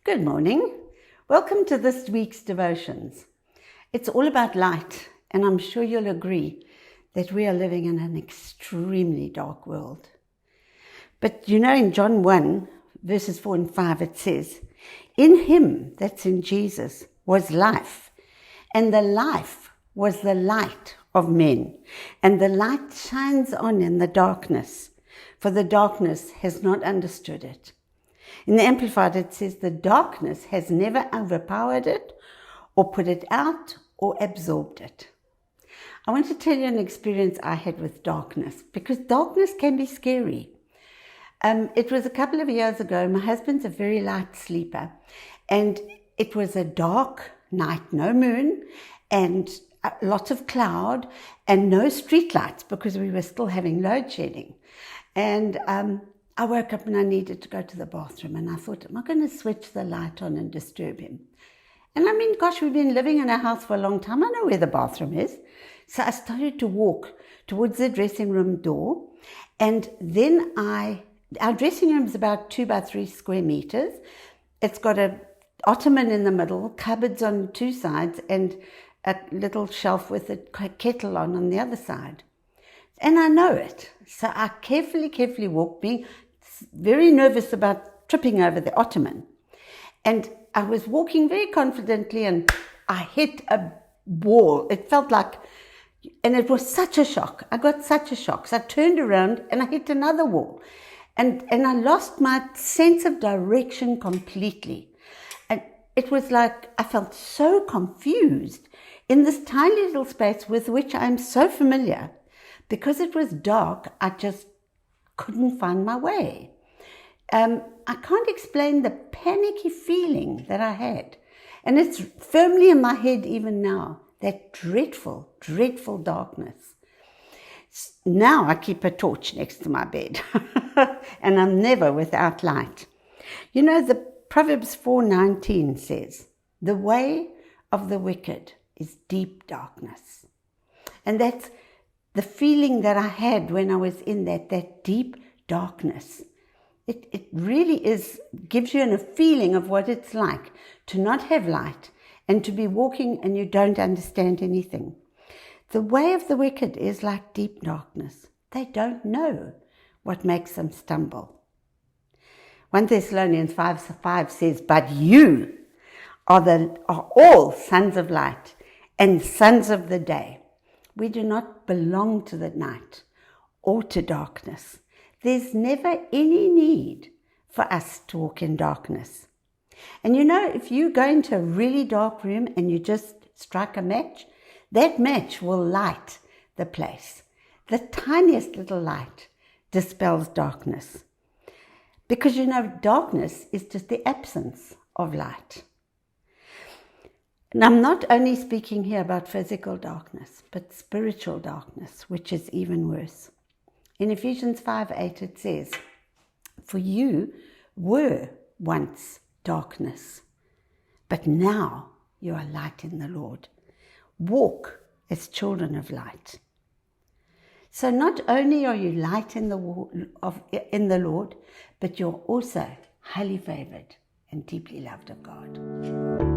Good morning. Welcome to this week's devotions. It's all about light, and I'm sure you'll agree that we are living in an extremely dark world. But in John 1, verses 4 and 5, it says, "In him," that's in Jesus, "was life, and the life was the light of men. And the light shines on in the darkness, for the darkness has not understood it." In the Amplified, it says, "The darkness has never overpowered it, or put it out, or absorbed it." I want to tell you an experience I had with darkness, because darkness can be scary. It was a couple of years ago. My husband's a very light sleeper, and it was a dark night, no moon, and lots of cloud, and no street lights because we were still having load shedding. And I woke up and I needed to go to the bathroom, and I thought, am I going to switch the light on and disturb him? And we've been living in our house for a long time. I know where the bathroom is. So I started to walk towards the dressing room door, and then our dressing room is about 2 by 3 square meters. It's got an ottoman in the middle, cupboards on 2 sides, and a little shelf with a kettle on the other side. And I know it. So I carefully walk, being very nervous about tripping over the ottoman. And I was walking very confidently, and I hit a wall. It felt like, and it was such a shock. I got such a shock. So I turned around and I hit another wall. And I lost my sense of direction completely. And it was like I felt so confused in this tiny little space with which I'm so familiar. Because it was dark, I just couldn't find my way. I can't explain the panicky feeling that I had. And it's firmly in my head even now, that dreadful darkness. Now I keep a torch next to my bed, and I'm never without light. The Proverbs 4:19 says, "The way of the wicked is deep darkness." And that's the feeling that I had when I was in that deep darkness. It really gives you a feeling of what it's like to not have light and to be walking and you don't understand anything. The way of the wicked is like deep darkness. They don't know what makes them stumble. 1 Thessalonians 5:5 says, "But you are all sons of light and sons of the day." We do not belong to the night or to darkness. There's never any need for us to walk in darkness. And if you go into a really dark room and you just strike a match, that match will light the place. The tiniest little light dispels darkness. Because darkness is just the absence of light. And I'm not only speaking here about physical darkness, but spiritual darkness, which is even worse. In Ephesians 5:8 it says, "For you were once darkness, but now you are light in the Lord. Walk as children of light." So not only are you light in the Lord, but you're also highly favored and deeply loved of God.